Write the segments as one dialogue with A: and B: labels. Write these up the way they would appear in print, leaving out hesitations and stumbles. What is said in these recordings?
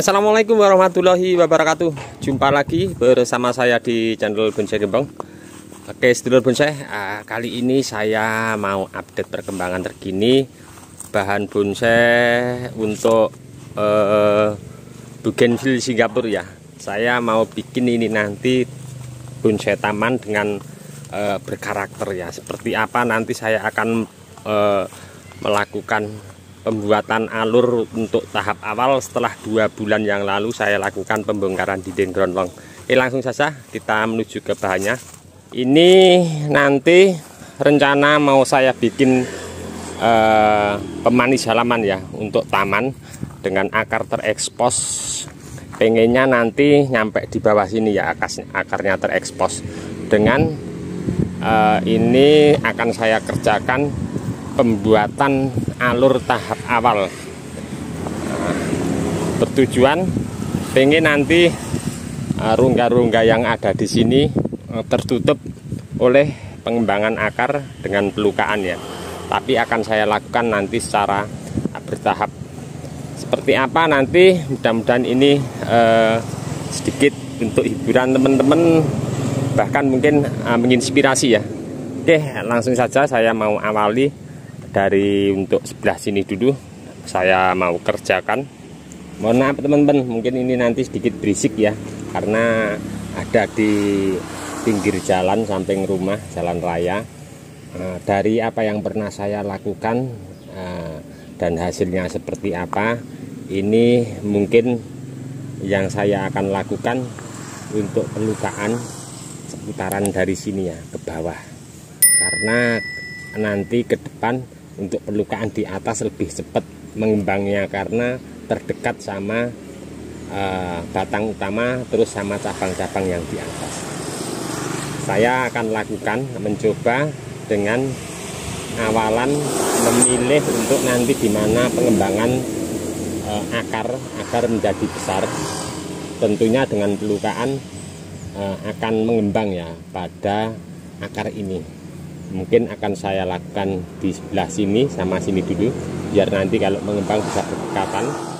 A: Assalamualaikum warahmatullahi wabarakatuh. Jumpa lagi bersama saya di channel Bonsai Gembong. Oke sedulur bonsai, kali ini saya mau update perkembangan terkini bahan bonsai untuk bougainville Singapura ya. Saya mau bikin ini nanti bonsai taman dengan berkarakter ya. Seperti apa nanti saya akan melakukan pembuatan alur untuk tahap awal. Setelah 2 bulan yang lalu saya lakukan pembongkaran dinding groundlong. Langsung saja kita menuju ke bahannya. Ini nanti rencana mau saya bikin pemanis halaman ya untuk taman dengan akar terekspos. Pengennya nanti nyampe di bawah sini ya, akarnya terekspos. Dengan ini akan saya kerjakan pembuatan alur tahap awal. Bertujuan pengen nanti rongga-rongga yang ada di sini tertutup oleh pengembangan akar dengan pelukaan ya. Tapi akan saya lakukan nanti secara bertahap. Seperti apa nanti, mudah-mudahan ini sedikit untuk hiburan teman-teman, bahkan mungkin menginspirasi ya. Oke, langsung saja saya mau awali dari untuk sebelah sini dulu. Saya mau kerjakan. Mohon maaf teman-teman, mungkin ini nanti sedikit berisik ya, karena ada di pinggir jalan samping rumah, jalan raya. Dari apa yang pernah saya lakukan dan hasilnya seperti apa, ini mungkin yang saya akan lakukan untuk pelukaan seputaran dari sini ya ke bawah, karena nanti ke depan untuk pelukaan di atas lebih cepat mengembangnya karena terdekat sama batang utama terus sama cabang-cabang yang di atas. Saya akan lakukan mencoba dengan awalan memilih untuk nanti di mana pengembangan akar menjadi besar. Tentunya dengan pelukaan akan mengembang ya pada akar ini. Mungkin akan saya lakukan di sebelah sini sama sini dulu, biar nanti kalau mengembang bisa berdekatan.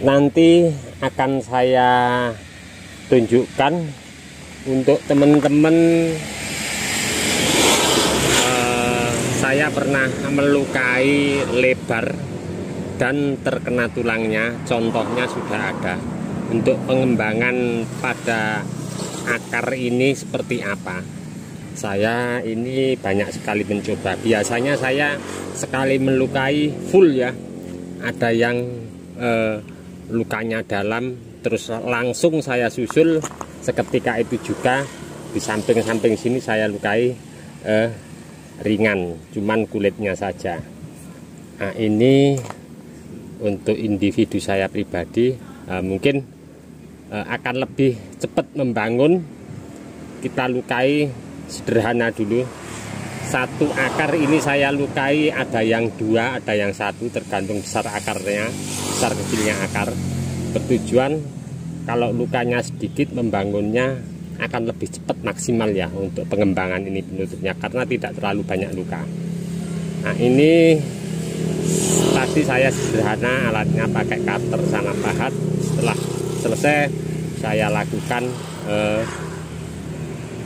A: Nanti akan saya tunjukkan untuk teman-teman. Saya pernah melukai lebar dan terkena tulangnya, contohnya sudah ada. Untuk pengembangan pada akar ini seperti apa, saya ini banyak sekali mencoba. Biasanya saya sekali melukai full ya, ada yang lukanya dalam, terus langsung saya susul. Seketika itu juga di samping-samping sini saya lukai ringan, cuman kulitnya saja. Nah, ini untuk individu saya pribadi mungkin akan lebih cepat membangun. Kita lukai sederhana dulu. Satu akar ini saya lukai, ada yang 2, ada yang 1, tergantung besar akarnya, besar kecilnya akar. Bertujuan kalau lukanya sedikit, membangunnya akan lebih cepat maksimal ya untuk pengembangan ini penutupnya, karena tidak terlalu banyak luka. Nah, ini tadi saya sederhana, alatnya pakai cutter sama pahat. Setelah selesai saya lakukan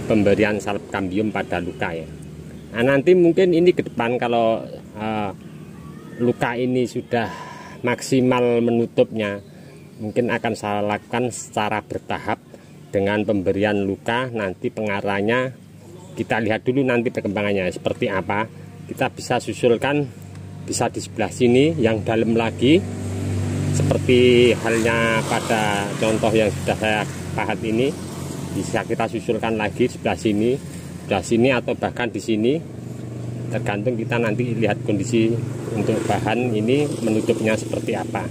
A: pemberian salep kambium pada luka ya. Nah, nanti mungkin ini ke depan kalau luka ini sudah maksimal menutupnya, mungkin akan saya lakukan secara bertahap dengan pemberian luka. Nanti pengarahnya kita lihat dulu nanti perkembangannya seperti apa. Kita bisa susulkan, bisa di sebelah sini yang dalam lagi, seperti halnya pada contoh yang sudah saya pahat ini. Bisa kita susulkan lagi sebelah sini atau bahkan di sini, tergantung kita nanti lihat kondisi untuk bahan ini menutupnya seperti apa.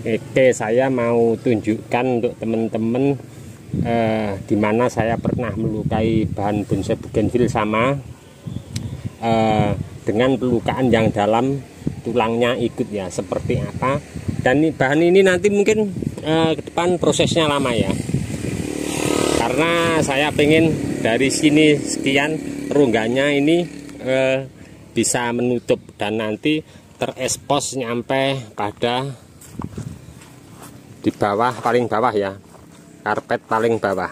A: Oke, saya mau tunjukkan untuk teman-teman di mana saya pernah melukai bahan bonsai bougainville sama dengan pelukaan yang dalam, tulangnya ikut ya seperti apa. Dan bahan ini nanti mungkin ke depan prosesnya lama ya, karena saya pengen dari sini sekian rongganya ini bisa menutup dan nanti terekspos nyampe pada di bawah, paling bawah ya, karpet paling bawah.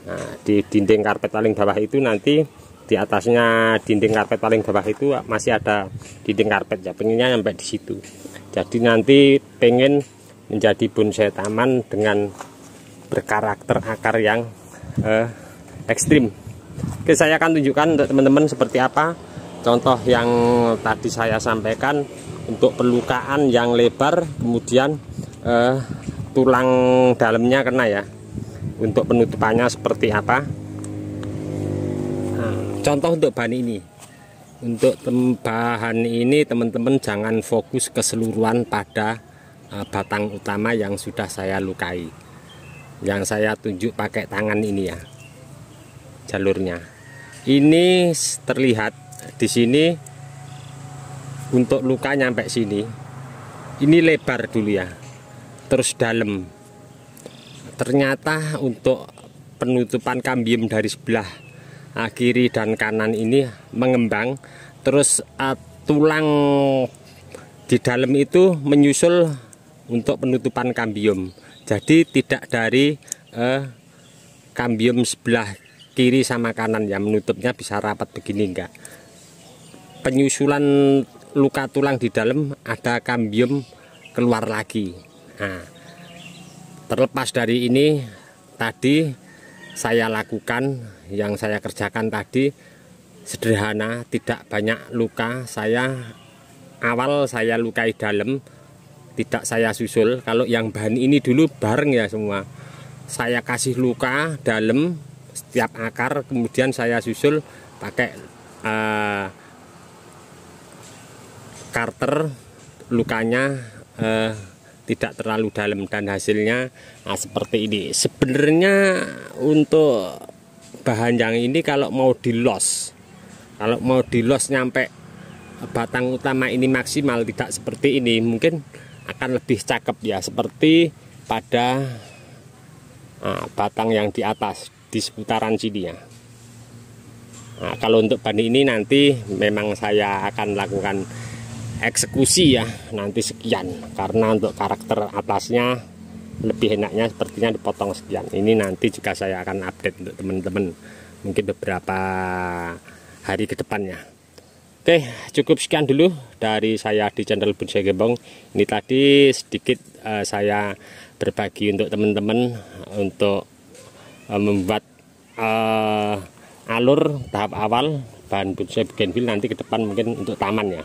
A: Nah, di dinding karpet paling bawah itu nanti di atasnya dinding karpet paling bawah itu masih ada dinding karpet ya, pengennya sampai di situ. Jadi nanti pengen menjadi bonsai taman dengan berkarakter akar yang ekstrim. Oke, saya akan tunjukkan untuk teman-teman seperti apa contoh yang tadi saya sampaikan untuk pelukaan yang lebar, kemudian tulang dalamnya kena ya, untuk penutupannya seperti apa. Nah, contoh untuk bahan ini, untuk bahan ini teman-teman jangan fokus keseluruhan pada batang utama yang sudah saya lukai. Yang saya tunjuk pakai tangan ini ya, jalurnya ini terlihat di sini. Untuk luka nyampe sini, ini lebar dulu ya, terus dalam. Ternyata untuk penutupan kambium dari sebelah kiri dan kanan ini mengembang, terus tulang di dalam itu menyusul untuk penutupan kambium. Jadi tidak dari kambium sebelah kiri sama kanan ya, menutupnya bisa rapat begini enggak. Penyusulan luka tulang di dalam, ada kambium keluar lagi. Nah, terlepas dari ini tadi saya lakukan, yang saya kerjakan tadi sederhana, tidak banyak luka. Awal saya lukai dalam, tidak saya susul. Kalau yang bahan ini dulu bareng ya semua, saya kasih luka dalam setiap akar, kemudian saya susul pakai karter, lukanya tidak terlalu dalam dan hasilnya seperti ini. Sebenarnya untuk bahan yang ini kalau mau di los nyampe batang utama ini maksimal, tidak seperti ini, mungkin akan lebih cakep ya, seperti pada batang yang di atas di seputaran sini ya. Nah, kalau untuk bahan ini nanti memang saya akan lakukan eksekusi ya, nanti sekian, karena untuk karakter atasnya lebih enaknya sepertinya dipotong sekian. Ini nanti juga saya akan update untuk teman-teman mungkin beberapa hari ke depannya. Oke, cukup sekian dulu dari saya di channel Bonsai Gembong. Ini tadi sedikit saya berbagi untuk teman-teman untuk membuat alur tahap awal bahan bonsai bougainville nanti ke depan mungkin untuk taman ya.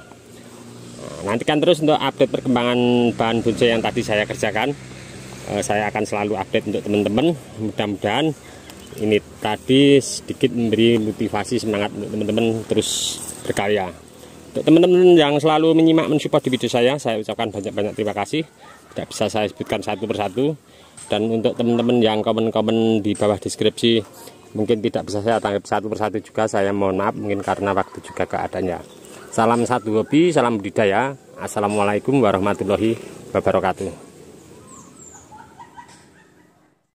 A: Nah, nantikan terus untuk update perkembangan bahan bonsai yang tadi saya kerjakan. Saya akan selalu update untuk teman-teman. Mudah-mudahan ini tadi sedikit memberi motivasi, semangat untuk teman-teman terus berkarya. Untuk teman-teman yang selalu menyimak, mensupport di video saya ucapkan banyak-banyak terima kasih. Tidak bisa saya sebutkan satu persatu. Dan untuk teman-teman yang komen-komen di bawah deskripsi, mungkin tidak bisa saya tanggapi satu persatu juga, saya mohon maaf, mungkin karena waktu juga keadaannya. Salam satu hobi, salam budidaya. Assalamualaikum warahmatullahi wabarakatuh.